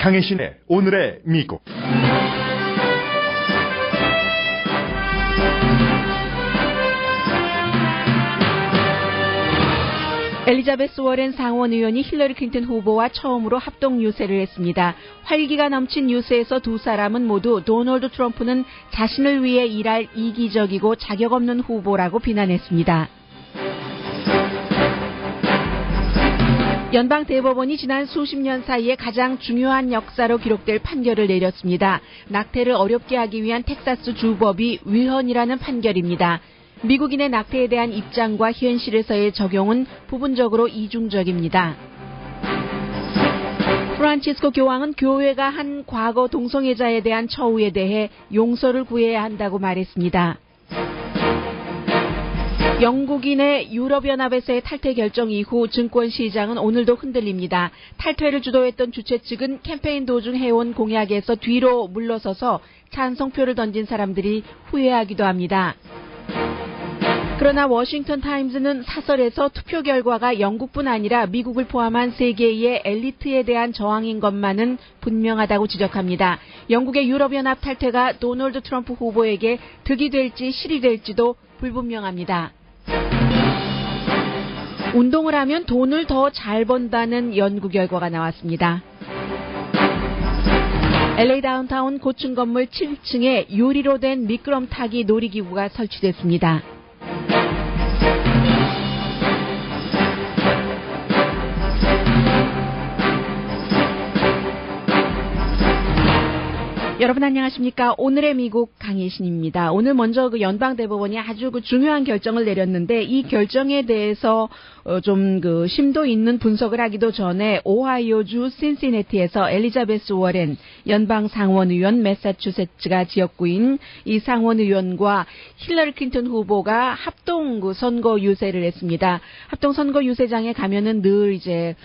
강혜신의 오늘의 미국. 엘리자베스 워렌 상원 의원이 힐러리 클린턴 후보와 처음으로 합동 유세를 했습니다. 활기가 넘친 유세에서 두 사람은 모두 도널드 트럼프는 자신을 위해 일할 이기적이고 자격 없는 후보라고 비난했습니다. 연방 대법원이 지난 수십 년 사이에 가장 중요한 역사로 기록될 판결을 내렸습니다. 낙태를 어렵게 하기 위한 텍사스 주법이 위헌이라는 판결입니다. 미국인의 낙태에 대한 입장과 현실에서의 적용은 부분적으로 이중적입니다. 프란치스코 교황은 교회가 한 과거 동성애자에 대한 처우에 대해 용서를 구해야 한다고 말했습니다. 영국인의 유럽연합에서의 탈퇴 결정 이후 증권 시장은 오늘도 흔들립니다. 탈퇴를 주도했던 주최 측은 캠페인 도중 해온 공약에서 뒤로 물러서서 찬성표를 던진 사람들이 후회하기도 합니다. 그러나 워싱턴 타임즈는 사설에서 투표 결과가 영국뿐 아니라 미국을 포함한 세계의 엘리트에 대한 저항인 것만은 분명하다고 지적합니다. 영국의 유럽연합 탈퇴가 도널드 트럼프 후보에게 득이 될지 실이 될지도 불분명합니다. 운동을 하면 돈을 더 잘 번다는 연구 결과가 나왔습니다. LA 다운타운 고층 건물 7층에 유리로 된 미끄럼 타기 놀이기구가 설치됐습니다. 여러분 안녕하십니까? 오늘의 미국 강혜신입니다. 오늘 먼저 그 연방대법원이 아주 그 중요한 결정을 내렸는데 이 결정에 대해서 좀 그 심도 있는 분석을 하기도 전에 오하이오주 신시내티에서 엘리자베스 워렌 연방 상원의원 매사추세츠가 지역구인 이 상원의원과 힐러리 클린턴 후보가 합동 그 선거 유세를 했습니다. 합동 선거 유세장에 가면은 늘 이제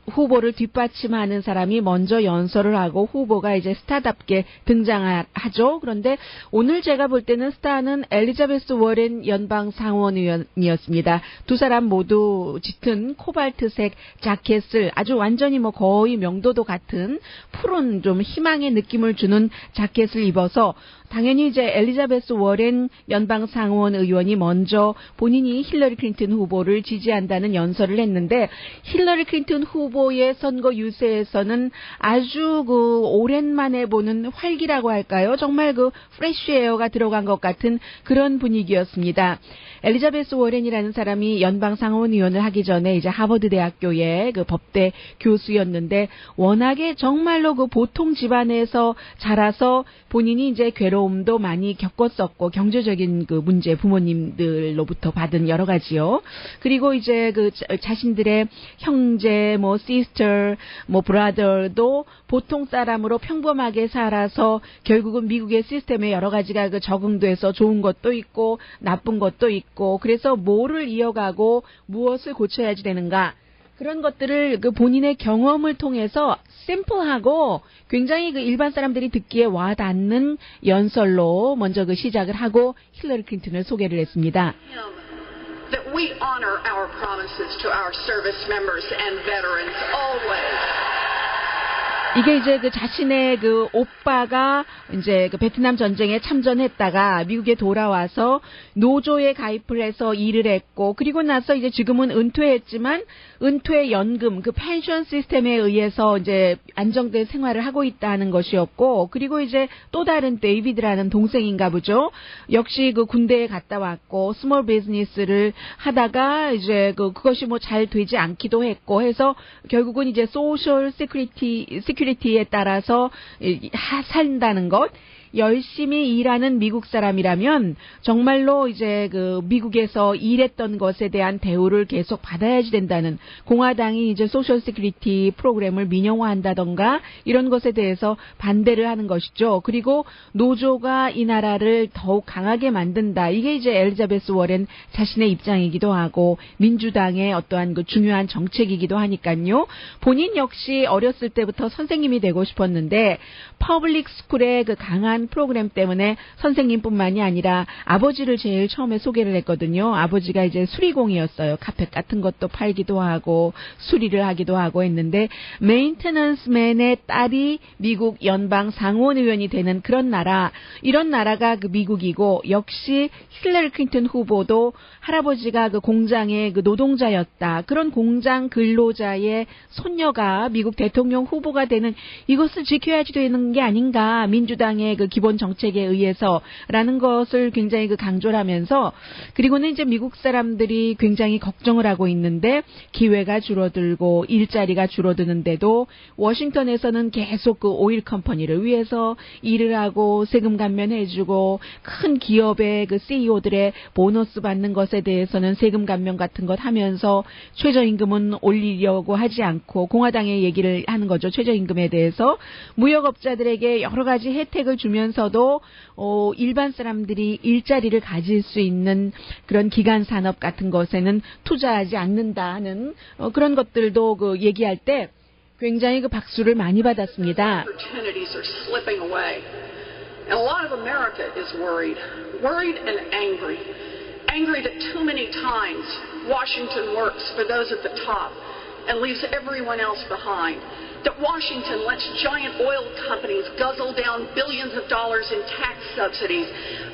후보를 뒷받침하는 사람이 먼저 연설을 하고 후보가 이제 스타답게 등장하죠. 그런데 오늘 제가 볼 때는 스타는 엘리자베스 워렌 연방 상원의원이었습니다. 두 사람 모두 짙은 코발트색 자켓을 아주 완전히 뭐 거의 명도도 같은 푸른 좀 희망의 느낌을 주는 자켓을 입어서 당연히 이제 엘리자베스 워렌 연방 상원 의원이 먼저 본인이 힐러리 클린턴 후보를 지지한다는 연설을 했는데 힐러리 클린턴 후보의 선거 유세에서는 아주 그 오랜만에 보는 활기라고 할까요? 정말 그 프레쉬 에어가 들어간 것 같은 그런 분위기였습니다. 엘리자베스 워렌이라는 사람이 연방 상원 의원을 하기 전에 이제 하버드 대학교의 그 법대 교수였는데 워낙에 정말로 그 보통 집안에서 자라서 본인이 이제 괴로움도 많이 겪었었고 경제적인 그 문제 부모님들로부터 받은 여러 가지요. 그리고 이제 그 자신들의 형제 뭐 시스터 뭐 브라더도 보통 사람으로 평범하게 살아서 결국은 미국의 시스템에 여러 가지가 그 적응돼서 좋은 것도 있고 나쁜 것도 있고 그래서 뭐를 이어가고 무엇을 고쳐야지 되는가 그런 것들을 그 본인의 경험을 통해서 심플하고 굉장히 그 일반 사람들이 듣기에 와닿는 연설로 먼저 그 시작을 하고 힐러리 클린턴을 소개를 했습니다. That we honor our promises to our service members and veterans always. 이게 이제 그 자신의 그 오빠가 이제 그 베트남 전쟁에 참전했다가 미국에 돌아와서 노조에 가입을 해서 일을 했고 그리고 나서 이제 지금은 은퇴했지만 은퇴 연금 그 펜션 시스템에 의해서 이제 안정된 생활을 하고 있다는 것이었고 그리고 이제 또 다른 데이비드라는 동생인가 보죠. 역시 그 군대에 갔다 왔고 스몰 비즈니스를 하다가 이제 그것이 뭐 잘 되지 않기도 했고 해서 결국은 이제 소셜 시큐리티에 따라서 산다는 것. 열심히 일하는 미국 사람이라면 정말로 이제 그 미국에서 일했던 것에 대한 대우를 계속 받아야지 된다는 공화당이 이제 소셜 시큐리티 프로그램을 민영화한다던가 이런 것에 대해서 반대를 하는 것이죠. 그리고 노조가 이 나라를 더욱 강하게 만든다. 이게 이제 엘리자베스 워렌 자신의 입장이기도 하고 민주당의 어떠한 그 중요한 정책이기도 하니까요. 본인 역시 어렸을 때부터 선생님이 되고 싶었는데 퍼블릭 스쿨의 그 강한 유명한 프로그램 때문에 선생님뿐만이 아니라 아버지를 제일 처음에 소개를 했거든요. 아버지가 이제 수리공이었어요. 카펫 같은 것도 팔기도 하고 수리를 하기도 하고 했는데 메인테넌스맨의 딸이 미국 연방 상원의원이 되는 그런 나라, 이런 나라가 그 미국이고, 역시 힐러리 클린턴 후보도 할아버지가 그 공장의 그 노동자였다. 그런 공장 근로자의 손녀가 미국 대통령 후보가 되는, 이것을 지켜야지 되는 게 아닌가, 민주당의 그 기본 정책에 의해서라는 것을 굉장히 그 강조를 하면서, 그리고는 이제 미국 사람들이 굉장히 걱정을 하고 있는데 기회가 줄어들고 일자리가 줄어드는데도 워싱턴에서는 계속 그 오일 컴퍼니를 위해서 일을 하고 세금 감면해주고, 큰 기업의 그 CEO들의 보너스 받는 것에 대해서는 세금 감면 같은 것 하면서 최저임금은 올리려고 하지 않고 공화당의 얘기를 하는 거죠. 최저임금에 대해서 무역업자들에게 여러 가지 혜택을 주면서도 일반 사람들이 일자리를 가질 수 있는 그런 기간 산업 같은 것에는 투자하지 않는다는 그런 것들도 그 얘기할 때 굉장히 그 박수를 많이 받았습니다. Opportunities are slipping away. And a lot of America is worried and angry. Angry that too many times Washington works for those at the top and leaves everyone else behind. That Washington lets giant oil companies guzzle down billions of dollars in tax subsidies,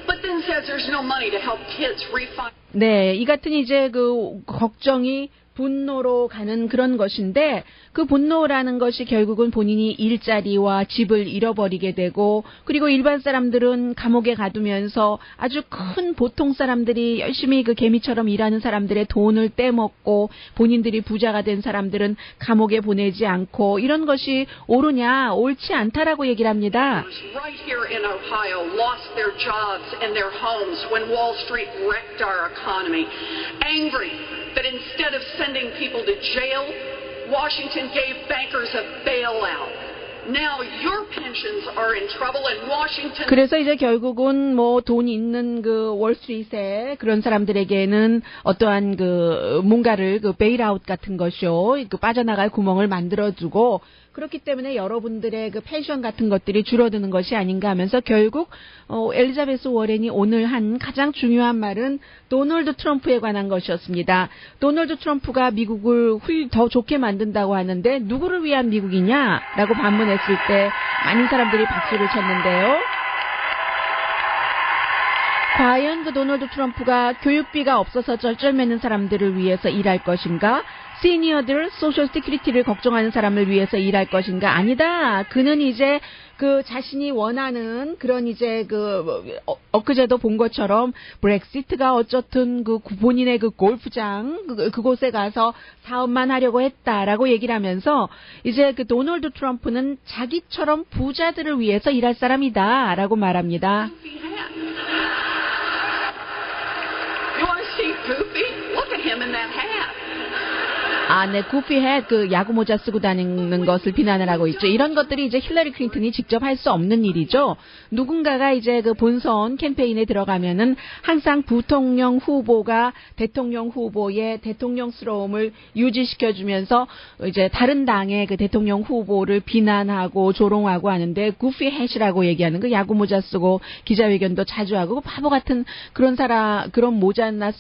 but then says there's no money to help kids refinance. 네, 이 같은 이제 그 걱정이 분노로 가는 그런 것인데, 그 분노라는 것이 결국은 본인이 일자리와 집을 잃어버리게 되고, 그리고 일반 사람들은 감옥에 가두면서 아주 큰 보통 사람들이 열심히 그 개미처럼 일하는 사람들의 돈을 떼먹고, 본인들이 부자가 된 사람들은 감옥에 보내지 않고, 이런 것이 옳으냐, 옳지 않다라고 얘기를 합니다. Right here in Ohio lost their jobs and their homes when Wall Street wrecked our economy. Angry that instead of sending people to jail, Washington gave bankers a bailout. Now your pensions are in trouble and Washington. 그래서 이제 결국은 뭐 돈 있는 그 월스트리트의 그런 사람들에게는 어떠한 그 뭔가를 그 베일아웃 같은 것이요, 그 빠져나갈 구멍을 만들어주고, 그렇기 때문에 여러분들의 그 펜션 같은 것들이 줄어드는 것이 아닌가 하면서 결국 엘리자베스 워렌이 오늘 한 가장 중요한 말은 도널드 트럼프에 관한 것이었습니다. 도널드 트럼프가 미국을 더 좋게 만든다고 하는데 누구를 위한 미국이냐라고 반문했을 때 많은 사람들이 박수를 쳤는데요. 과연 그 도널드 트럼프가 교육비가 없어서 쩔쩔매는 사람들을 위해서 일할 것인가? 시니어들 소셜 시큐리티를 걱정하는 사람을 위해서 일할 것인가? 아니다. 그는 이제 그 자신이 원하는 그런 이제 엊그제도 본 것처럼 브렉시트가 어쨌든 그 본인의 그 골프장 그곳에 가서 사업만 하려고 했다라고 얘기를 하면서 이제 그 도널드 트럼프는 자기처럼 부자들을 위해서 일할 사람이다라고 말합니다. You want to see Goofy? Look at him in that hat. 아, 네, 구피햇, 그 야구 모자 쓰고 다니는 것을 비난을 하고 있죠. 이런 것들이 이제 힐러리 클린턴이 직접 할 수 없는 일이죠. 누군가가 이제 그 본선 캠페인에 들어가면은 항상 부통령 후보가 대통령 후보의 대통령스러움을 유지시켜주면서 이제 다른 당의 그 대통령 후보를 비난하고 조롱하고 하는데, 구피햇이라고 얘기하는 그 야구 모자 쓰고 기자회견도 자주 하고 그 바보 같은 그런 사람, 그런 모자나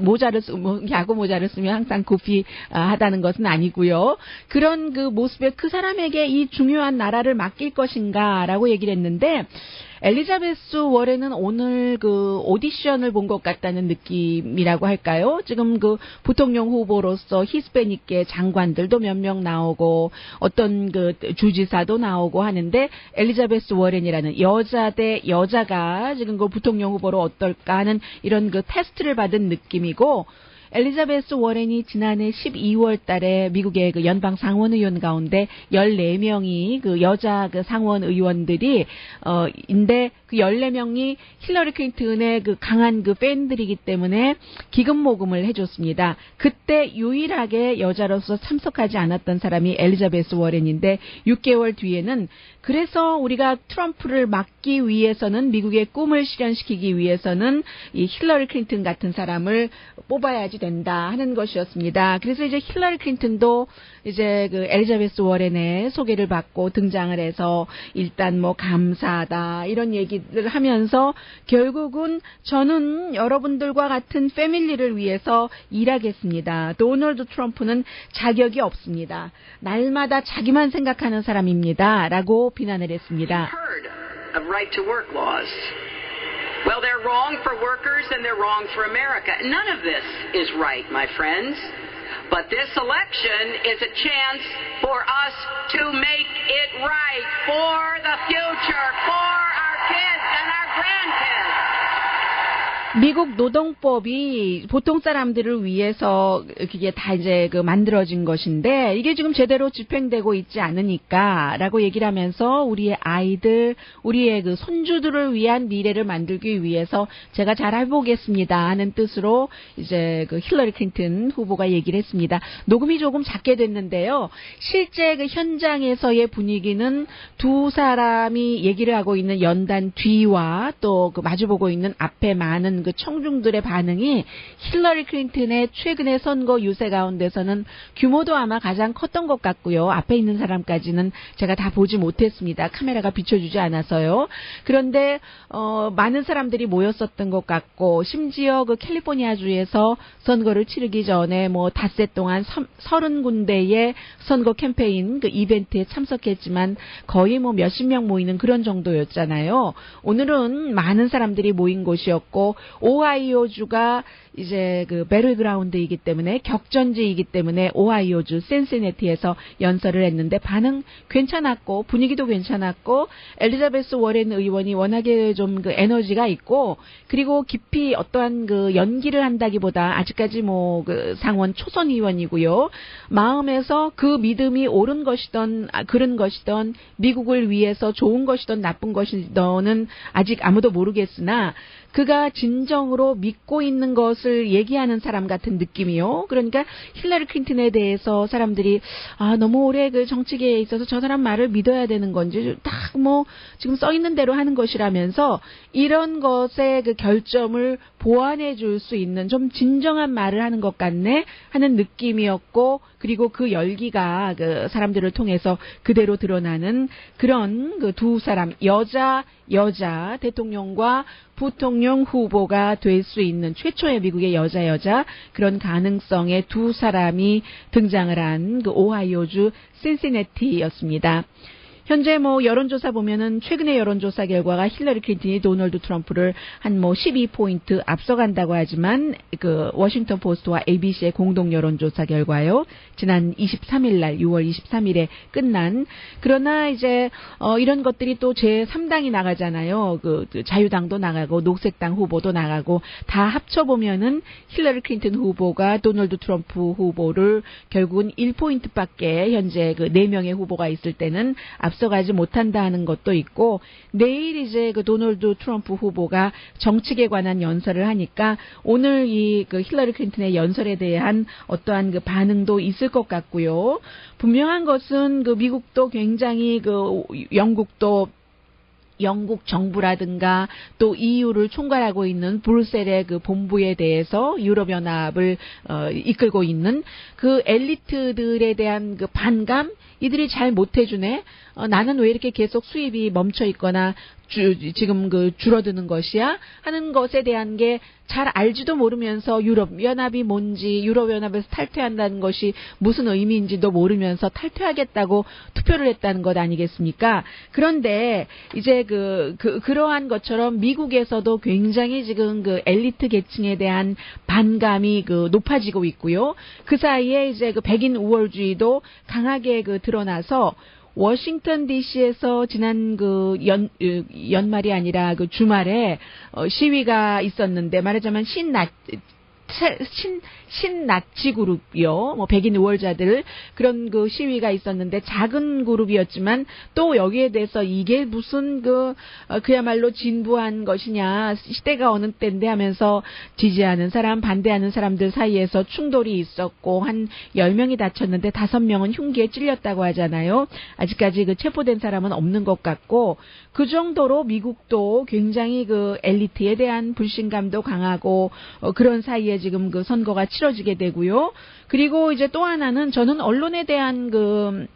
모자를 야구 모자를 쓰면 항상 구피 하다는 것은 아니고요. 그런 그 모습에 그 사람에게 이 중요한 나라를 맡길 것인가라고 얘기를 했는데, 엘리자베스 워렌은 오늘 그 오디션을 본 것 같다는 느낌이라고 할까요? 지금 그 부통령 후보로서 히스패닉계 장관들도 몇 명 나오고 어떤 그 주지사도 나오고 하는데, 엘리자베스 워렌이라는 여자 대 여자가 지금 그 부통령 후보로 어떨까 하는 이런 그 테스트를 받은 느낌이고, 엘리자베스 워렌이 지난해 12월 달에 미국의 그 연방 상원 의원 가운데 14명이 그 여자 그 상원 의원들이 인데 그 14명이 힐러리 클린턴의 그 강한 그 팬들이기 때문에 기금 모금을 해줬습니다. 그때 유일하게 여자로서 참석하지 않았던 사람이 엘리자베스 워렌인데 6개월 뒤에는 그래서 우리가 트럼프를 막기 위해서는, 미국의 꿈을 실현시키기 위해서는 이 힐러리 클린턴 같은 사람을 뽑아야지 된다 하는 것이었습니다. 그래서 이제 힐러리 클린턴도 이제 그 엘리자베스 워렌의 소개를 받고 등장을 해서 일단 뭐 감사하다 이런 얘기를 하면서 결국은 저는 여러분들과 같은 패밀리를 위해서 일하겠습니다. 도널드 트럼프는 자격이 없습니다. 날마다 자기만 생각하는 사람입니다. 라고 비난을 했습니다. Of right to work laws. Well, they're wrong for workers and they're wrong for America. None of this is right, my friends. But this election is a chance for us to make it right for the future, for our kids and our grandkids. 미국 노동법이 보통 사람들을 위해서 그게 다 이제 그 만들어진 것인데 이게 지금 제대로 집행되고 있지 않으니까라고 얘기를 하면서 우리의 아이들, 우리의 그 손주들을 위한 미래를 만들기 위해서 제가 잘 해보겠습니다 하는 뜻으로 이제 그 힐러리 클린턴 후보가 얘기를 했습니다. 녹음이 조금 작게 됐는데요. 실제 그 현장에서의 분위기는 두 사람이 얘기를 하고 있는 연단 뒤와 또 그 마주보고 있는 앞에 많은 그 청중들의 반응이 힐러리 클린턴의 최근의 선거 유세 가운데서는 규모도 아마 가장 컸던 것 같고요. 앞에 있는 사람까지는 제가 다 보지 못했습니다. 카메라가 비춰주지 않아서요. 그런데 많은 사람들이 모였었던 것 같고 심지어 그 캘리포니아주에서 선거를 치르기 전에 뭐 닷새 동안 30군데의 선거 캠페인 그 이벤트에 참석했지만 거의 뭐 몇십 명 모이는 그런 정도였잖아요. 오늘은 많은 사람들이 모인 곳이었고 오하이오주가 이제 그 배틀그라운드이기 때문에 격전지이기 때문에 오하이오주 신시내티에서 연설을 했는데 반응 괜찮았고 분위기도 괜찮았고 엘리자베스 워렌 의원이 워낙에 좀 그 에너지가 있고 그리고 깊이 어떠한 그 연기를 한다기보다 아직까지 뭐 그 상원 초선 의원이고요. 마음에서 그 믿음이 옳은 것이든 그른 것이든 미국을 위해서 좋은 것이든 나쁜 것이든은 아직 아무도 모르겠으나 그가 진정으로 믿고 있는 것을 얘기하는 사람 같은 느낌이요. 그러니까 힐러리 클린턴에 대해서 사람들이 너무 오래 그 정치계에 있어서 저 사람 말을 믿어야 되는 건지 딱 뭐 지금 써 있는 대로 하는 것이라면서 이런 것의 그 결점을 보완해 줄 수 있는 좀 진정한 말을 하는 것 같네 하는 느낌이었고 그리고 그 열기가 그 사람들을 통해서 그대로 드러나는 그런 그 두 사람 여자 대통령과 부통령 후보가 될 수 있는 최초의 미국의 여자 그런 가능성의 두 사람이 등장을 한 그 오하이오주 신시내티였습니다. 현재 뭐 여론조사 보면은 최근의 여론조사 결과가 힐러리 클린턴이 도널드 트럼프를 한 뭐 12포인트 앞서간다고 하지만 그 워싱턴 포스트와 ABC의 공동 여론조사 결과요. 지난 23일 날 6월 23일에 끝난 그러나 이제 이런 것들이 또 제3당이 나가잖아요. 그 자유당도 나가고 녹색당 후보도 나가고 다 합쳐 보면은 힐러리 클린턴 후보가 도널드 트럼프 후보를 결국은 1포인트밖에 현재 그 4명의 후보가 있을 때는 앞서가지 못한다 하는 것도 있고 내일 이제 그 도널드 트럼프 후보가 정치에 관한 연설을 하니까 오늘 이 그 힐러리 클린턴의 연설에 대한 어떠한 그 반응도 있을 것 같고요. 분명한 것은 그 미국도 굉장히 그 영국 정부라든가 또 EU를 총괄하고 있는 브뤼셀의 그 본부에 대해서 유럽연합을 이끌고 있는 그 엘리트들에 대한 그 반감 이들이 잘 못해주네. 나는 왜 이렇게 계속 수입이 멈춰 있거나 지금 그 줄어드는 것이야 하는 것에 대한 게 잘 알지도 모르면서 유럽연합이 뭔지 유럽연합에서 탈퇴한다는 것이 무슨 의미인지도 모르면서 탈퇴하겠다고 투표를 했다는 것 아니겠습니까? 그런데 이제 그러한 것처럼 미국에서도 굉장히 지금 그 엘리트 계층에 대한 반감이 그 높아지고 있고요. 그 사이에 이제 그 백인 우월주의도 강하게 그 드러나서 워싱턴 DC에서 지난 그 연말이 아니라 그 주말에 시위가 있었는데 말하자면 신나치 그룹이요. 뭐 백인 우월자들 그런 그 시위가 있었는데 작은 그룹이었지만 또 여기에 대해서 이게 무슨 그야말로 진부한 것이냐 시대가 어느 때인데 하면서 지지하는 사람 반대하는 사람들 사이에서 충돌이 있었고 한 10명이 다쳤는데 5명은 흉기에 찔렸다고 하잖아요. 아직까지 그 체포된 사람은 없는 것 같고 그 정도로 미국도 굉장히 그 엘리트에 대한 불신감도 강하고 그런 사이에 지금 그 선거가 치러지게 되고요. 그리고 이제 또 하나는 저는 언론에 대한 그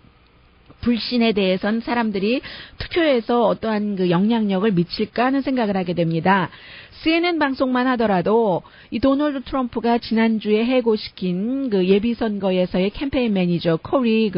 불신에 대해선 사람들이 투표에서 어떠한 그 영향력을 미칠까 하는 생각을 하게 됩니다. CNN 방송만 하더라도 이 도널드 트럼프가 지난주에 해고시킨 그 예비선거에서의 캠페인 매니저 코리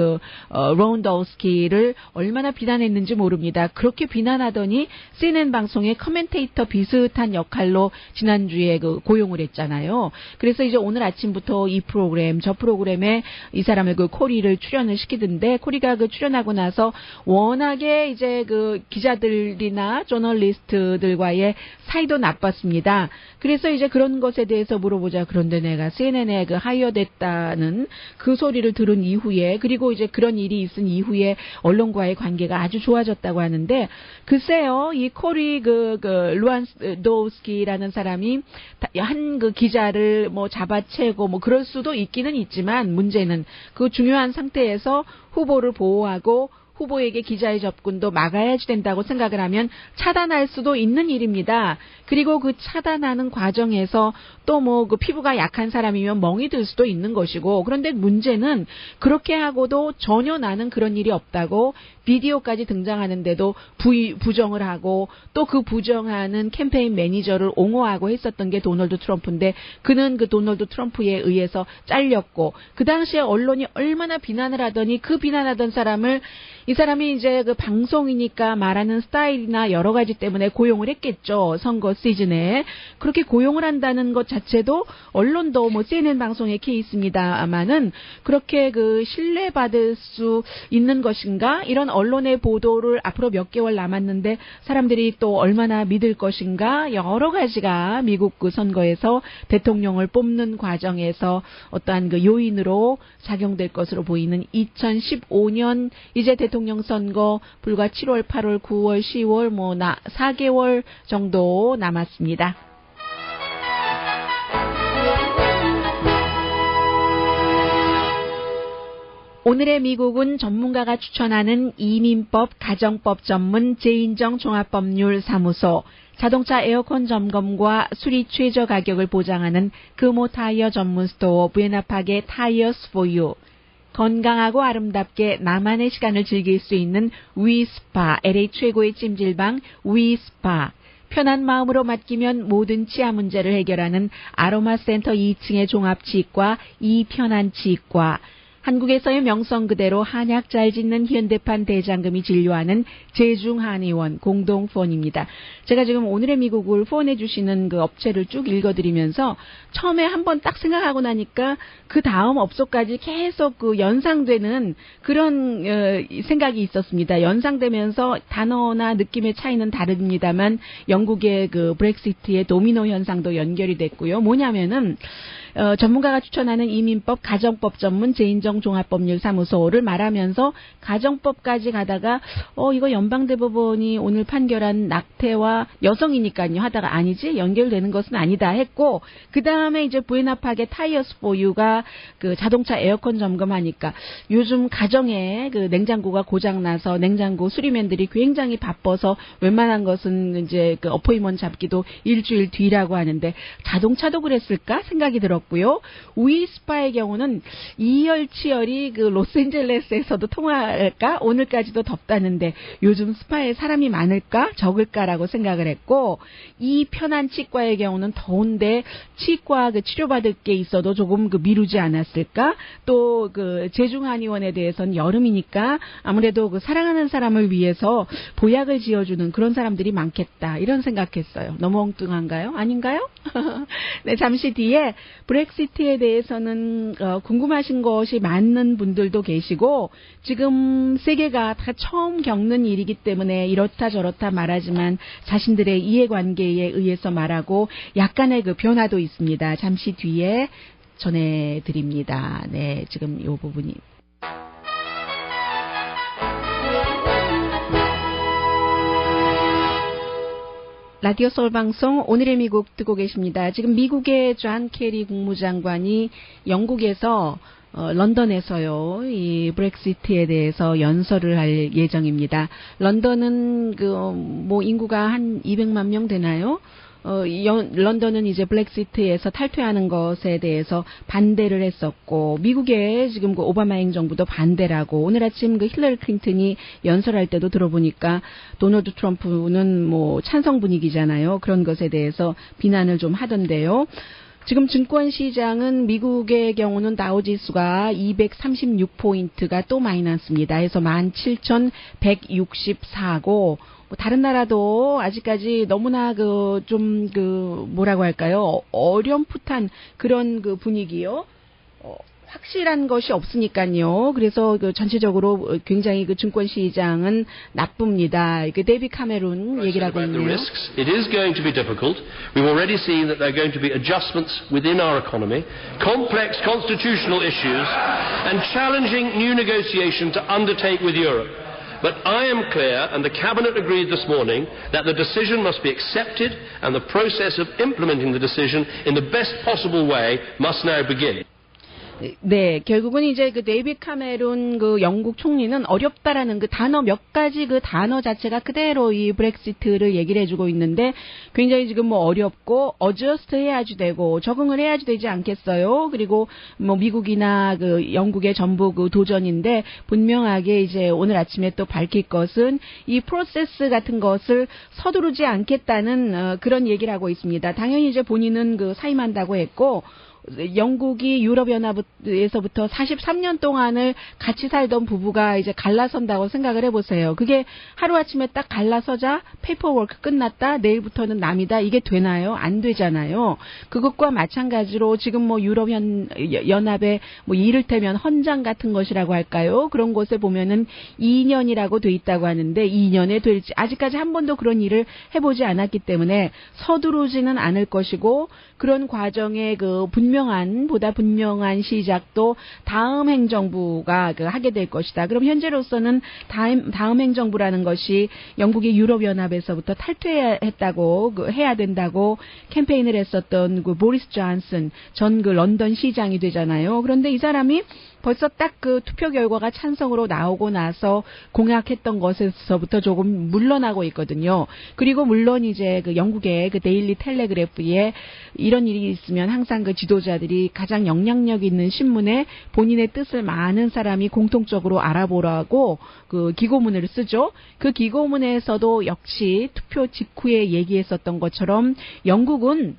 론더우스키를 얼마나 비난했는지 모릅니다. 그렇게 비난하더니 CNN 방송의 커멘테이터 비슷한 역할로 지난주에 그 고용을 했잖아요. 그래서 이제 오늘 아침부터 이 프로그램 저 프로그램에 이 사람을 그 코리를 출연을 시키던데 코리가 그 출연하고 나서 워낙에 이제 그 기자들이나 저널리스트들과의 사이도 나빴습니다. 그래서 이제 그런 것에 대해서 물어보자. 그런데 내가 CNN에 그 하이어됐다는 그 소리를 들은 이후에 그리고 이제 그런 일이 있은 이후에 언론과의 관계가 아주 좋아졌다고 하는데 글쎄요, 이 코리 루안도우스키라는 사람이 한 그 기자를 뭐 잡아채고 뭐 그럴 수도 있기는 있지만 문제는 그 중요한 상태에서 후보를 보호하고 후보에게 기자의 접근도 막아야 된다고 생각을 하면 차단할 수도 있는 일입니다. 그리고 그 차단하는 과정에서 또 뭐 그 피부가 약한 사람이면 멍이 들 수도 있는 것이고 그런데 문제는 그렇게 하고도 전혀 나는 그런 일이 없다고 비디오까지 등장하는데도 부정을 하고 또 그 부정하는 캠페인 매니저를 옹호하고 했었던 게 도널드 트럼프인데 그는 그 도널드 트럼프에 의해서 잘렸고 그 당시에 언론이 얼마나 비난을 하더니 그 비난하던 사람을 이 사람이 이제 그 방송이니까 말하는 스타일이나 여러 가지 때문에 고용을 했겠죠. 선거 시즌에. 그렇게 고용을 한다는 것 자체도 언론도 뭐 CNN 방송의 케이스입니다만은 그렇게 그 신뢰받을 수 있는 것인가? 이런 언론의 보도를 앞으로 몇 개월 남았는데 사람들이 또 얼마나 믿을 것인가? 여러 가지가 미국 그 선거에서 대통령을 뽑는 과정에서 어떠한 그 요인으로 작용될 것으로 보이는 2015년 이제 대통령 선거 불과 7월, 8월, 9월, 10월 4개월 정도 남았습니다. 오늘의 미국은 전문가가 추천하는 이민법, 가정법 전문 제인정 종합법률사무소, 자동차 에어컨 점검과 수리 최저 가격을 보장하는 금호 타이어 전문 스토어 부에나파게 타이어스 포유, 건강하고 아름답게 나만의 시간을 즐길 수 있는 위스파, LA 최고의 찜질방 위스파, 편한 마음으로 맡기면 모든 치아 문제를 해결하는 아로마 센터 2층의 종합치과 이편한치과, 한국에서의 명성 그대로 한약 잘 짓는 현대판 대장금이 진료하는 제중한의원 공동후원입니다. 제가 지금 오늘의 미국을 후원해 주시는 그 업체를 쭉 읽어드리면서 처음에 한번 딱 생각하고 나니까 그 다음 업소까지 계속 그 연상되는 그런 생각이 있었습니다. 연상되면서 단어나 느낌의 차이는 다릅니다만 영국의 그 브렉시트의 도미노 현상도 연결이 됐고요. 뭐냐면은 전문가가 추천하는 이민법, 가정법 전문 제인정 종합법률사무소를 말하면서 가정법까지 가다가 이거 연방대법원이 오늘 판결한 낙태와 여성이니까요 하다가 아니지 연결되는 것은 아니다 했고 그 다음에 이제 부에나파게 타이어스 포유가 그 자동차 에어컨 점검하니까 요즘 가정에 그 냉장고가 고장나서 냉장고 수리맨들이 굉장히 바빠서 웬만한 것은 이제 그 어포인먼트 잡기도 일주일 뒤라고 하는데 자동차도 그랬을까 생각이 들었고 고요. 위스파의 경우는 이열치열이 그 로스앤젤레스에서도 통할까? 오늘까지도 덥다는데 요즘 스파에 사람이 많을까? 적을까라고 생각을 했고 이 편한 치과의 경우는 더운데 치과 그 치료받을 게 있어도 조금 그 미루지 않았을까? 또 그 제중한의원에 대해서는 여름이니까 아무래도 그 사랑하는 사람을 위해서 보약을 지어주는 그런 사람들이 많겠다. 이런 생각했어요. 너무 엉뚱한가요? 아닌가요? 네, 잠시 뒤에 브렉시트에 대해서는 궁금하신 것이 많은 분들도 계시고 지금 세계가 다 처음 겪는 일이기 때문에 이렇다 저렇다 말하지만 자신들의 이해관계에 의해서 말하고 약간의 그 변화도 있습니다. 잠시 뒤에 전해드립니다. 네, 지금 이 부분이. 라디오 서울 방송 오늘의 미국 듣고 계십니다. 지금 미국의 존 케리 국무장관이 영국에서 런던에서요, 이 브렉시트에 대해서 연설을 할 예정입니다. 런던은 뭐 인구가 한 200만 명 되나요? 런던은 이제 블랙시트에서 탈퇴하는 것에 대해서 반대를 했었고, 미국의 지금 그 오바마 행정부도 반대라고, 오늘 아침 그 힐러리 클린턴이 연설할 때도 들어보니까 도널드 트럼프는 뭐 찬성 분위기잖아요. 그런 것에 대해서 비난을 좀 하던데요. 지금 증권시장은 미국의 경우는 다우지수가 236포인트가 또 마이너스입니다. 해서 17,164고, 다른 나라도 아직까지 너무나 뭐라고 할까요? 어렴풋한 그런 그 분위기요. 확실한 것이 없으니까요. 그래서 전체적으로 굉장히 증권 시장은 나쁩니다. 데이비 카메룬 얘기를 하고 있네요. It is going to be difficult. We've already seen that there are going to be adjustments within our economy, complex constitutional issues, and challenging new negotiation to undertake with Europe. But I am clear, and the Cabinet agreed this morning, that the decision must be accepted and the process of implementing the decision in the best possible way must now begin. 네, 결국은 이제 데이빗 카메룬 영국 총리는 어렵다라는 단어 몇 가지 단어 자체가 그대로 이 브렉시트를 얘기를 해주고 있는데 굉장히 지금 어렵고 어저스트 해야지 되고 적응을 해야지 되지 않겠어요? 그리고 미국이나 영국의 전부 도전인데 분명하게 이제 오늘 아침에 또 밝힐 것은 이 프로세스 같은 것을 서두르지 않겠다는 그런 얘기를 하고 있습니다. 당연히 이제 본인은 사임한다고 했고 영국이 유럽연합에서부터 43년 동안을 같이 살던 부부가 이제 갈라선다고 생각을 해보세요. 그게 하루아침에 딱 갈라서자 페이퍼워크 끝났다. 내일부터는 남이다. 이게 되나요? 안 되잖아요. 그것과 마찬가지로 지금 유럽연합의 이를테면 헌장 같은 것이라고 할까요? 그런 곳에 보면은 2년이라고 돼 있다고 하는데 2년에 될지 아직까지 한 번도 그런 일을 해보지 않았기 때문에 서두르지는 않을 것이고 그런 과정의 보다 분명한 시작도 다음 행정부가 하게 될 것이다. 그럼 현재로서는 다음 행정부라는 것이 영국이 유럽연합에서부터 탈퇴했다고 해야 된다고 캠페인을 했었던 보리스 존슨 전 런던 시장이 되잖아요. 그런데 이 사람이 벌써 딱 투표 결과가 찬성으로 나오고 나서 공약했던 것에서부터 조금 물러나고 있거든요. 그리고 물론 이제 영국의 데일리 텔레그래프에 이런 일이 있으면 항상 지도자들이 가장 영향력 있는 신문에 본인의 뜻을 많은 사람이 공통적으로 알아보라고 기고문을 쓰죠. 그 기고문에서도 역시 투표 직후에 얘기했었던 것처럼 영국은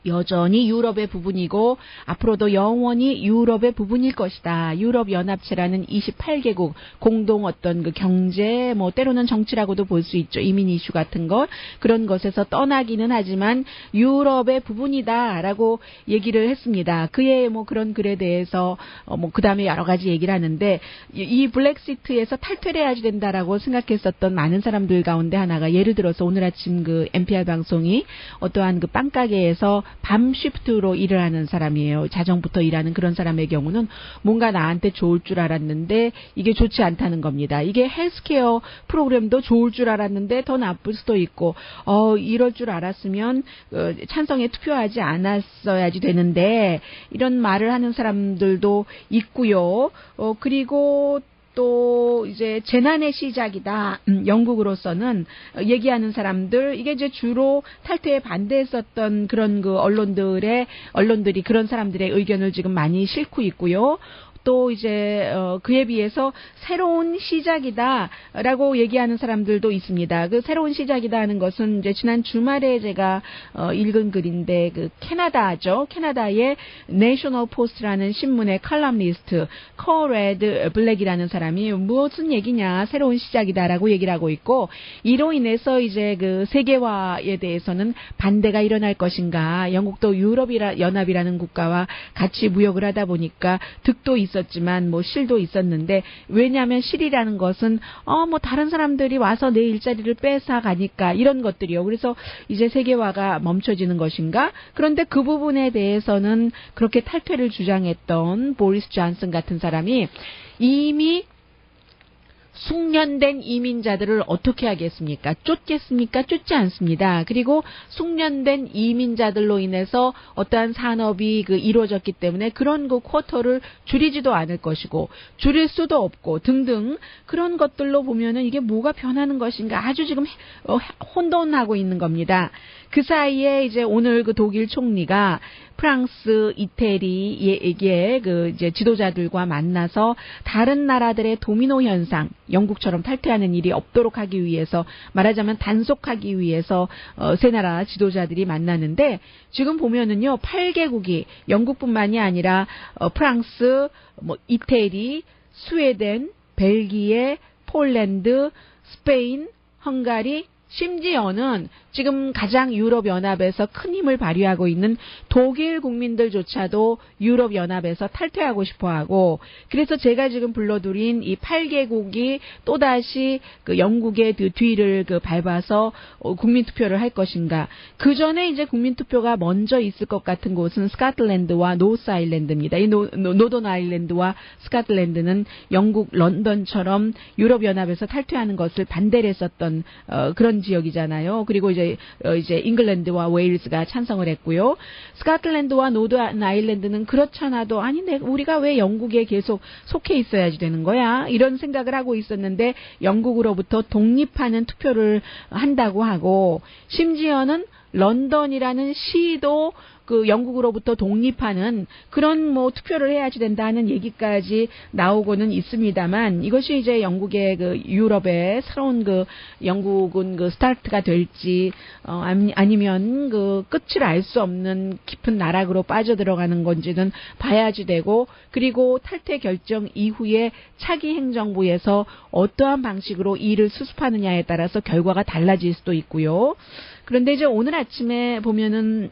여전히 유럽의 부분이고 앞으로도 영원히 유럽의 부분일 것이다. 유럽연합체라는 28개국 공동 경제 때로는 정치라고도 볼 수 있죠. 이민 이슈 같은 것 그런 것에서 떠나기는 하지만 유럽의 부분이다라고 얘기를 했습니다. 그의 그런 글에 대해서 그다음에 여러 가지 얘기를 하는데 이 블랙시트에서 탈퇴를 해야지 된다라고 생각했었던 많은 사람들 가운데 하나가 예를 들어서 오늘 아침 NPR 방송이 어떠한 빵가게에서 밤 쉬프트로 일을 하는 사람이에요. 자정부터 일하는 그런 사람의 경우는 뭔가 나한테 좋을 줄 알았는데 이게 좋지 않다는 겁니다. 이게 헬스케어 프로그램도 좋을 줄 알았는데 더 나쁠 수도 있고 이럴 줄 알았으면 찬성에 투표하지 않았어야지 되는데 이런 말을 하는 사람들도 있고요. 그리고 또 이제 재난의 시작이다. 영국으로서는 얘기하는 사람들 이게 이제 주로 탈퇴에 반대했었던 그런 언론들이 그런 사람들의 의견을 지금 많이 싣고 있고요. 또 이제 그에 비해서 새로운 시작이다라고 얘기하는 사람들도 있습니다. 새로운 시작이다 하는 것은 이제 지난 주말에 제가 읽은 글인데 캐나다죠. 캐나다의 내셔널 포스트라는 신문의 칼럼니스트 코레드 블랙이라는 사람이 무슨 얘기냐 새로운 시작이다라고 얘기를 하고 있고 이로 인해서 이제 세계화에 대해서는 반대가 일어날 것인가. 영국도 유럽연합이라는 국가와 같이 무역을 하다 보니까 득도 있었지만 실도 있었는데 왜냐하면 실이라는 것은 다른 사람들이 와서 내 일자리를 뺏어 가니까 이런 것들이요. 그래서 이제 세계화가 멈춰지는 것인가? 그런데 그 부분에 대해서는 그렇게 탈퇴를 주장했던 보리스 존슨 같은 사람이 이미 숙련된 이민자들을 어떻게 하겠습니까? 쫓겠습니까? 쫓지 않습니다. 그리고 숙련된 이민자들로 인해서 어떠한 산업이 이루어졌기 때문에 그런 쿼터를 줄이지도 않을 것이고 줄일 수도 없고 등등 그런 것들로 보면은 이게 뭐가 변하는 것인가 아주 지금 혼돈하고 있는 겁니다. 그 사이에 이제 오늘 독일 총리가 프랑스, 이태리의 이제 지도자들과 만나서 다른 나라들의 도미노 현상, 영국처럼 탈퇴하는 일이 없도록 하기 위해서 말하자면 단속하기 위해서 세 나라 지도자들이 만나는데 지금 보면은요 8개국이 영국뿐만이 아니라 프랑스, 이태리, 스웨덴, 벨기에, 폴란드, 스페인, 헝가리 심지어는 지금 가장 유럽연합에서 큰 힘을 발휘하고 있는 독일 국민들조차도 유럽연합에서 탈퇴하고 싶어하고 그래서 제가 지금 불러드린 이 8개국이 또다시 영국의 뒤를 밟아서 국민투표를 할 것인가. 그 전에 이제 국민투표가 먼저 있을 것 같은 곳은 스코틀랜드와 노스 아일랜드입니다. 이 노던 아일랜드와 스코틀랜드는 영국 런던처럼 유럽연합에서 탈퇴하는 것을 반대를 했었던 그런 지역이잖아요. 그리고 이제 잉글랜드와 웨일스가 찬성을 했고요. 스코틀랜드와 노던 아일랜드는 그렇잖아도 아니 우리가 왜 영국에 계속 속해 있어야지 되는 거야? 이런 생각을 하고 있었는데 영국으로부터 독립하는 투표를 한다고 하고 심지어는 런던이라는 시도 영국으로부터 독립하는 그런 투표를 해야지 된다는 얘기까지 나오고는 있습니다만 이것이 이제 영국의 유럽의 새로운 영국은 스타트가 될지 아니면 끝을 알 수 없는 깊은 나락으로 빠져들어가는 건지는 봐야지 되고 그리고 탈퇴 결정 이후에 차기 행정부에서 어떠한 방식으로 일을 수습하느냐에 따라서 결과가 달라질 수도 있고요. 그런데 이제 오늘 아침에 보면은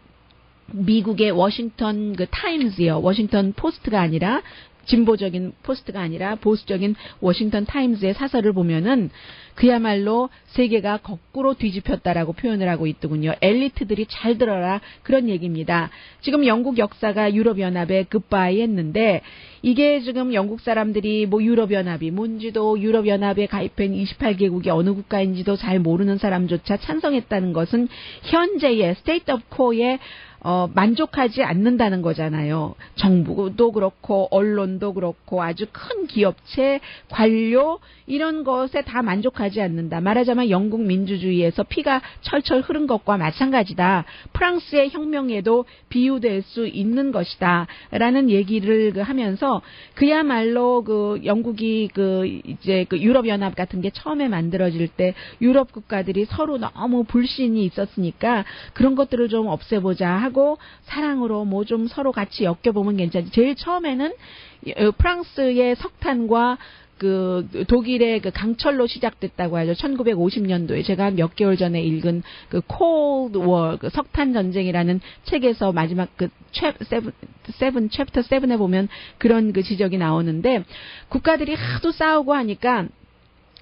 미국의 워싱턴 타임즈요. 워싱턴 포스트가 아니라 진보적인 포스트가 아니라 보수적인 워싱턴 타임즈의 사설을 보면은 그야말로 세계가 거꾸로 뒤집혔다라고 표현을 하고 있더군요. 엘리트들이 잘 들어라 그런 얘기입니다. 지금 영국 역사가 유럽연합에 굿바이 했는데 이게 지금 영국 사람들이 유럽연합이 뭔지도 유럽연합에 가입한 28개국이 어느 국가인지도 잘 모르는 사람조차 찬성했다는 것은 현재의 스테이트 오브 코어에 만족하지 않는다는 거잖아요. 정부도 그렇고 언론도 그렇고 아주 큰 기업체, 관료 이런 것에 다 만족하지 않는다. 말하자면 영국 민주주의에서 피가 철철 흐른 것과 마찬가지다. 프랑스의 혁명에도 비유될 수 있는 것이다. 라는 얘기를 하면서 그야말로 영국이 이제 유럽연합 같은 게 처음에 만들어질 때 유럽 국가들이 서로 너무 불신이 있었으니까 그런 것들을 좀 없애보자 하고 사랑으로 좀 서로 같이 엮여보면 괜찮지. 제일 처음에는 프랑스의 석탄과 독일의 강철로 시작됐다고 하죠. 1950년도에 제가 몇 개월 전에 읽은 Cold War, 석탄 전쟁이라는 책에서 마지막 챕터 7에 보면 그런 지적이 나오는데 국가들이 하도 싸우고 하니까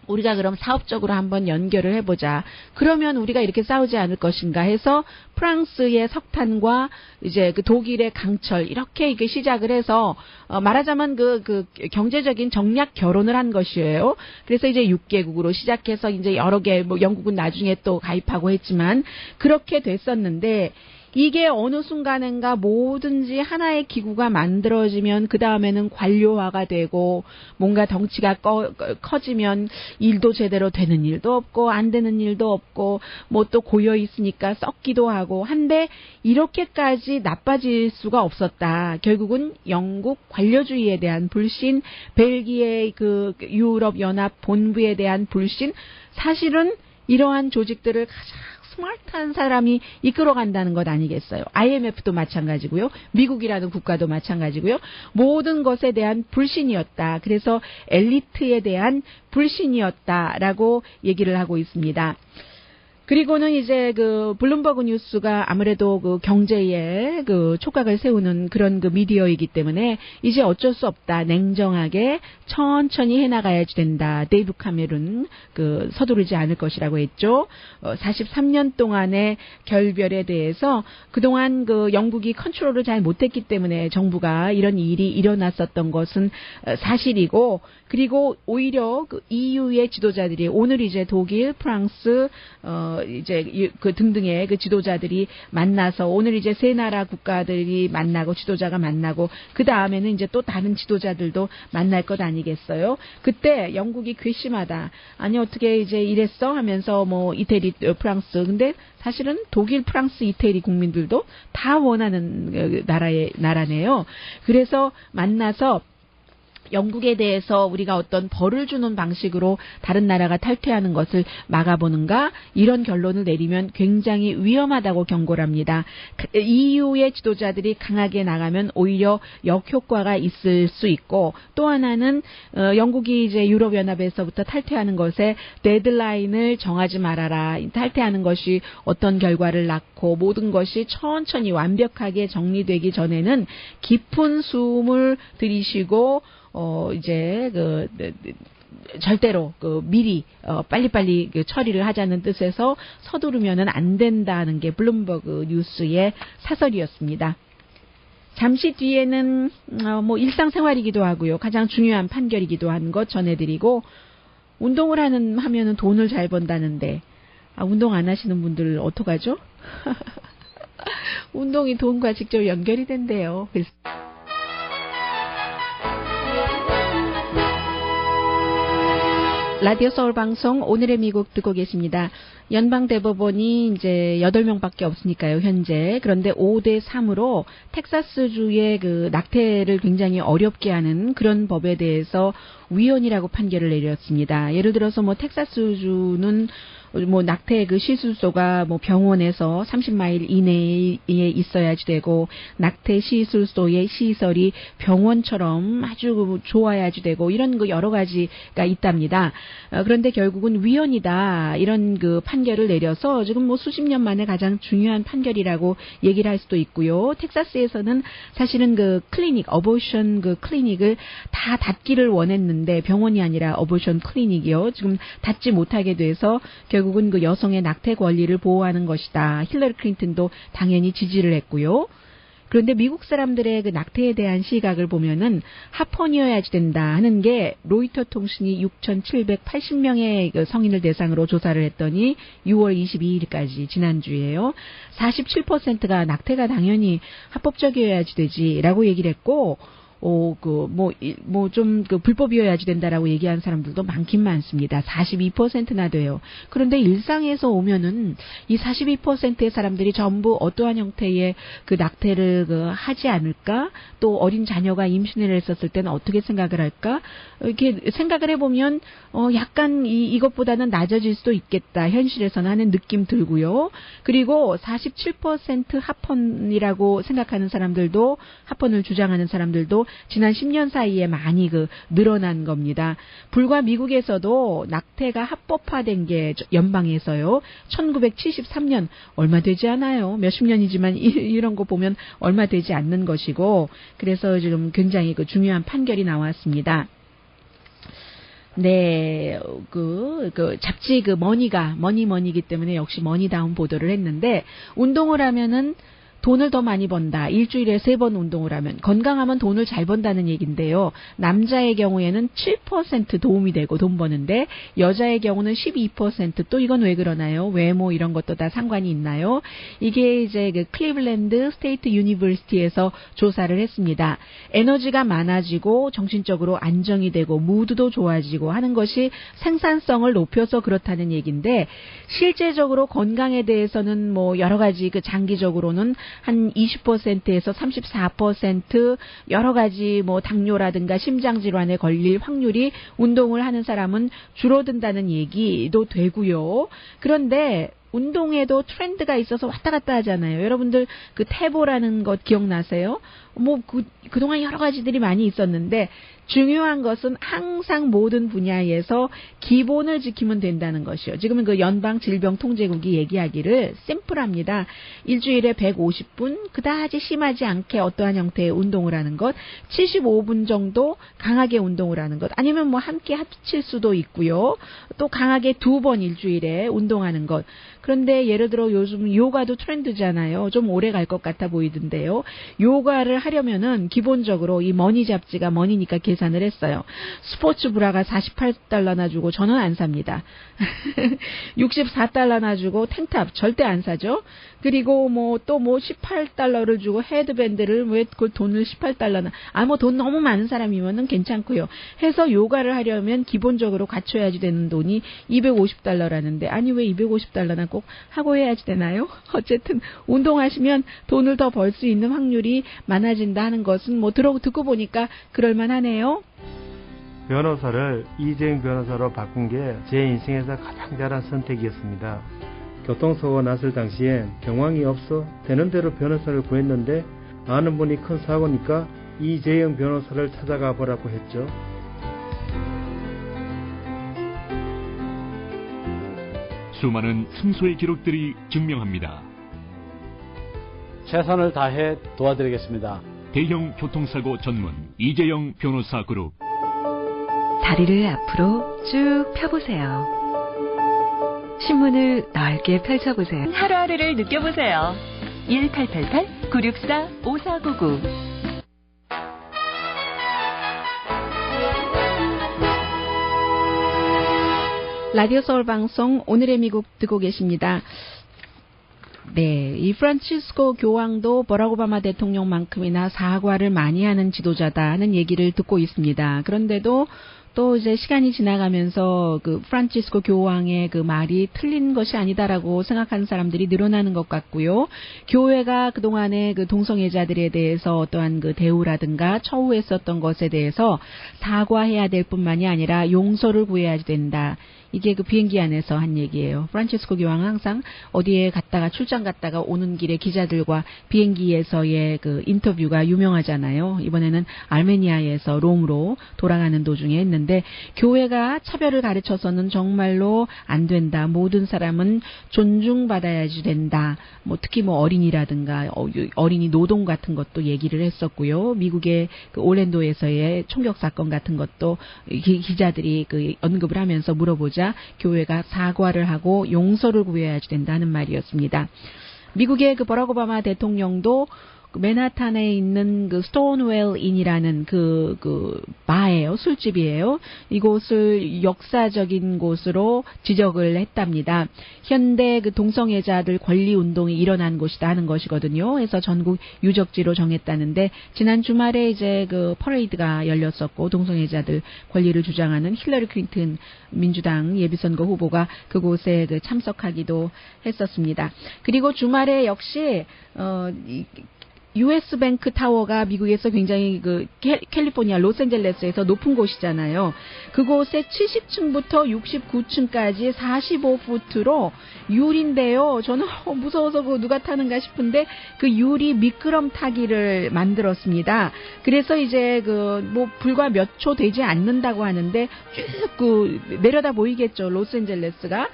우리가 그럼 사업적으로 한번 연결을 해보자. 그러면 우리가 이렇게 싸우지 않을 것인가 해서 프랑스의 석탄과 이제 독일의 강철 이렇게 시작을 해서 말하자면 경제적인 정략 결혼을 한 것이에요. 그래서 이제 6개국으로 시작해서 이제 여러 개 영국은 나중에 또 가입하고 했지만 그렇게 됐었는데 이게 어느 순간인가 뭐든지 하나의 기구가 만들어지면 그 다음에는 관료화가 되고 뭔가 덩치가 커지면 일도 제대로 되는 일도 없고 안 되는 일도 없고 또 고여 있으니까 썩기도 하고 한데 이렇게까지 나빠질 수가 없었다. 결국은 영국 관료주의에 대한 불신, 벨기에 유럽연합 본부에 대한 불신, 사실은 이러한 조직들을 가장 스마트한 사람이 이끌어간다는 것 아니겠어요. IMF도 마찬가지고요. 미국이라는 국가도 마찬가지고요. 모든 것에 대한 불신이었다. 그래서 엘리트에 대한 불신이었다라고 얘기를 하고 있습니다. 그리고는 이제 그 블룸버그 뉴스가 아무래도 그 경제에 그 촉각을 세우는 그런 그 미디어이기 때문에 이제 어쩔 수 없다. 냉정하게 천천히 해나가야지 된다. 데이브 카메론 그 서두르지 않을 것이라고 했죠. 43년 동안의 결별에 대해서 그동안 그 영국이 컨트롤을 잘 못했기 때문에 정부가 이런 일이 일어났었던 것은 사실이고, 그리고 오히려 그 EU의 지도자들이 오늘 이제 독일, 프랑스, 이제 그 등등의 그 지도자들이 만나서 오늘 이제 세 나라 국가들이 만나고 지도자가 만나고 그 다음에는 이제 또 다른 지도자들도 만날 것 아니겠어요? 그때 영국이 괘씸하다. 아니 어떻게 이제 이랬어? 하면서 뭐 이태리, 프랑스. 근데 사실은 독일, 프랑스, 이태리 국민들도 다 원하는 나라네요. 그래서 만나서 영국에 대해서 우리가 어떤 벌을 주는 방식으로 다른 나라가 탈퇴하는 것을 막아보는가, 이런 결론을 내리면 굉장히 위험하다고 경고를 합니다. EU의 지도자들이 강하게 나가면 오히려 역효과가 있을 수 있고, 또 하나는 영국이 이제 유럽연합에서부터 탈퇴하는 것에 데드라인을 정하지 말아라. 탈퇴하는 것이 어떤 결과를 낳고 모든 것이 천천히 완벽하게 정리되기 전에는 깊은 숨을 들이쉬고 이제 절대로 미리 빨리빨리 처리를 하자는 뜻에서 서두르면은 안 된다는 게 블룸버그 뉴스의 사설이었습니다. 잠시 뒤에는 뭐 일상생활이기도 하고요. 가장 중요한 판결이기도 한 것 전해드리고, 운동을 하면은 돈을 잘 번다는데 운동 안 하시는 분들 어떡하죠? 운동이 돈과 직접 연결이 된대요. 그래서 라디오 서울 방송 오늘의 미국 듣고 계십니다. 연방대법원이 이제 8명밖에 없으니까요, 현재. 그런데 5대3으로 텍사스주의 그 낙태를 굉장히 어렵게 하는 그런 법에 대해서 위헌이라고 판결을 내렸습니다. 예를 들어서 뭐 텍사스주는 뭐 낙태 그 시술소가 뭐 병원에서 30마일 이내에 있어야지 되고, 낙태 시술소의 시설이 병원처럼 아주 좋아야지 되고, 이런 그 여러 가지가 있답니다. 그런데 결국은 위헌이다, 이런 그 판결을 내려서 지금 뭐 수십 년 만에 가장 중요한 판결이라고 얘기를 할 수도 있고요. 텍사스에서는 사실은 그 클리닉, 어보션 그 클리닉을 다 닫기를 원했는데, 병원이 아니라 어보션 클리닉이요, 지금 닫지 못하게 돼서 결국은 그 여성의 낙태 권리를 보호하는 것이다. 힐러리 클린턴도 당연히 지지를 했고요. 그런데 미국 사람들의 그 낙태에 대한 시각을 보면은 합헌이어야지 된다 하는 게 로이터 통신이 6,780명의 그 성인을 대상으로 조사를 했더니 6월 22일까지 지난주에요. 47%가 낙태가 당연히 합법적이어야지 되지라고 얘기를 했고, 좀 불법이어야지 된다라고 얘기하는 사람들도 많긴 많습니다. 42%나 돼요. 그런데 일상에서 오면은 이 42%의 사람들이 전부 어떠한 형태의 그 낙태를 하지 않을까? 또 어린 자녀가 임신을 했었을 때는 어떻게 생각을 할까? 이렇게 생각을 해보면, 약간 이것보다는 낮아질 수도 있겠다. 현실에서는 하는 느낌 들고요. 그리고 47% 합헌이라고 생각하는 사람들도, 합헌을 주장하는 사람들도 지난 10년 사이에 많이 늘어난 겁니다. 불과 미국에서도 낙태가 합법화된 게 연방에서요. 1973년 얼마 되지 않아요. 몇십 년이지만 이런 거 보면 얼마 되지 않는 것이고, 그래서 지금 굉장히 중요한 판결이 나왔습니다. 네, 잡지 머니이기 때문에 역시 머니다운 보도를 했는데, 운동을 하면은 돈을 더 많이 번다. 일주일에 3번 운동을 하면. 건강하면 돈을 잘 번다는 얘기인데요. 남자의 경우에는 7% 도움이 되고 돈 버는데, 여자의 경우는 12%. 또 이건 왜 그러나요? 외모 이런 것도 다 상관이 있나요? 이게 이제 클리블랜드 스테이트 유니버시티에서 조사를 했습니다. 에너지가 많아지고 정신적으로 안정이 되고 무드도 좋아지고 하는 것이 생산성을 높여서 그렇다는 얘기인데, 실제적으로 건강에 대해서는 뭐 여러 가지 장기적으로는 한 20%에서 34% 여러 가지 뭐 당뇨라든가 심장질환에 걸릴 확률이 운동을 하는 사람은 줄어든다는 얘기도 되고요. 그런데 운동에도 트렌드가 있어서 왔다 갔다 하잖아요. 여러분들 태보라는 것 기억나세요? 그동안 여러 가지들이 많이 있었는데, 중요한 것은 항상 모든 분야에서 기본을 지키면 된다는 것이요. 지금은 그 연방질병통제국이 얘기하기를 심플합니다. 일주일에 150분 그다지 심하지 않게 어떠한 형태의 운동을 하는 것, 75분 정도 강하게 운동을 하는 것, 아니면 뭐 함께 합칠 수도 있고요. 또 강하게 2번 일주일에 운동하는 것. 그런데 예를 들어 요즘 요가도 트렌드잖아요. 좀 오래 갈 것 같아 보이던데요. 요가를 하려면은 기본적으로 이 머니 잡지가 머니니까 계산을 했어요. 스포츠 브라가 $48나 주고 저는 안 삽니다. $64나 주고 탱탑 절대 안 사죠. 그리고 뭐 또 뭐 $18를 주고 헤드밴드를 왜 그 돈을 $18나 뭐 돈 너무 많은 사람이면은 괜찮고요. 해서 요가를 하려면 기본적으로 갖춰야지 되는 돈이 $250라는데 아니 왜 $250나 꼭 하고 해야지 되나요? 어쨌든 운동하시면 돈을 더 벌 수 있는 확률이 많아진다 하는 것은 뭐 듣고 보니까 그럴만하네요. 변호사를 이재용 변호사로 바꾼 게 제 인생에서 가장 잘한 선택이었습니다. 교통사고가 났을 당시엔 경황이 없어 되는 대로 변호사를 구했는데 아는 분이 큰 사고니까 이재용 변호사를 찾아가 보라고 했죠. 수많은 승소의 기록들이 증명합니다. 최선을 다해 도와드리겠습니다. 대형 교통사고 전문 이재용 변호사 그룹. 다리를 앞으로 쭉 펴보세요. 신문을 넓게 펼쳐보세요. 하루하루를 느껴보세요. 1888-964-5499. 라디오 서울 방송 오늘의 미국 듣고 계십니다. 네, 이 프란치스코 교황도 버락 오바마 대통령만큼이나 사과를 많이 하는 지도자다 하는 얘기를 듣고 있습니다. 그런데도 또 이제 시간이 지나가면서 그 프란치스코 교황의 그 말이 틀린 것이 아니다라고 생각하는 사람들이 늘어나는 것 같고요. 교회가 그동안에 그 동성애자들에 대해서 어떠한 그 대우라든가 처우했었던 것에 대해서 사과해야 될 뿐만이 아니라 용서를 구해야 된다. 이게 그 비행기 안에서 한 얘기예요. 프란치스코 교황은 항상 어디에 갔다가 출장 갔다가 오는 길에 기자들과 비행기에서의 그 인터뷰가 유명하잖아요. 이번에는 아르메니아에서 롬으로 돌아가는 도중에 했는데 교회가 차별을 가르쳐서는 정말로 안 된다. 모든 사람은 존중받아야지 된다. 뭐 특히 뭐 어린이라든가 어린이 노동 같은 것도 얘기를 했었고요. 미국의 그 올랜도에서의 총격 사건 같은 것도 기자들이 그 언급을 하면서 물어보자 교회가 사과를 하고 용서를 구해야지 된다는 말이었습니다. 미국의 그 버락 오바마 대통령도 맨하탄에 있는 그 스톤웰 인이라는 그 바예요. 술집이에요. 이곳을 역사적인 곳으로 지적을 했답니다. 현대 그 동성애자들 권리 운동이 일어난 곳이다 하는 것이거든요. 그래서 전국 유적지로 정했다는데 지난 주말에 이제 그 퍼레이드가 열렸었고 동성애자들 권리를 주장하는 힐러리 클린턴 민주당 예비선거 후보가 그곳에 그 참석하기도 했었습니다. 그리고 주말에 역시 US 뱅크 타워가 미국에서 굉장히 그 캘리포니아 로스앤젤레스에서 높은 곳이잖아요. 그곳에 70층부터 69층까지 45푸트로 유리인데요. 저는 무서워서 그거 누가 타는가 싶은데 그 유리 미끄럼 타기를 만들었습니다. 그래서 이제 그 뭐 불과 몇 초 되지 않는다고 하는데 쭉 그 내려다 보이겠죠. 로스앤젤레스가.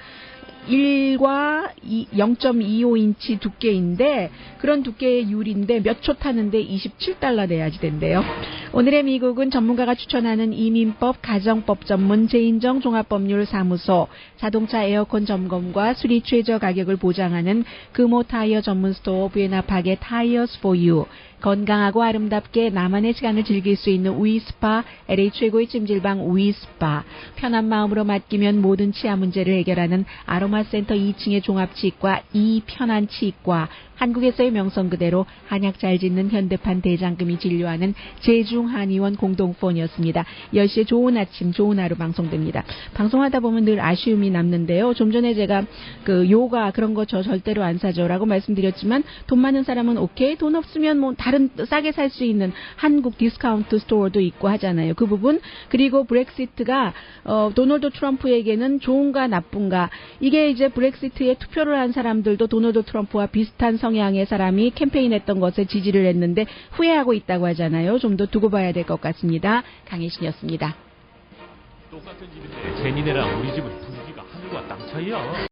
1과 0.25인치 두께인데 그런 두께의 유리인데 몇 초 타는데 $27 내야지 된대요. 오늘의 미국은 전문가가 추천하는 이민법, 가정법 전문 제인정 종합법률사무소, 자동차 에어컨 점검과 수리 최저 가격을 보장하는 금호 타이어 전문 스토어 부에나파게 타이어스 포 유, 건강하고 아름답게 나만의 시간을 즐길 수 있는 위스파, LA 최고의 찜질방 위스파, 편한 마음으로 맡기면 모든 치아 문제를 해결하는 아로마센터 2층의 종합치과 이편한 치과, 한국에서의 명성 그대로 한약 잘 짓는 현대판 대장금이 진료하는 제중한의원 공동폰이었습니다. 10시에 좋은 아침, 좋은 하루 방송됩니다. 방송하다 보면 늘 아쉬움이 남는데요. 좀 전에 제가 그 요가 그런 거 저 절대로 안 사죠라고 말씀드렸지만 돈 많은 사람은 오케이, 돈 없으면 뭐 다른 싸게 살 수 있는 한국 디스카운트 스토어도 있고 하잖아요. 그 부분. 그리고 브렉시트가 도널드 트럼프에게는 좋은가 나쁜가. 이게 이제 브렉시트에 투표를 한 사람들도 도널드 트럼프와 비슷한 성향의 사람이 캠페인했던 것에 지지를 했는데 후회하고 있다고 하잖아요. 좀 더 두고 지켜봐야 될 것 같습니다. 강혜신이었습니다. 똑같은 집인데 제 니네랑 우리 집은 분위기가 하늘과 땅 차이야.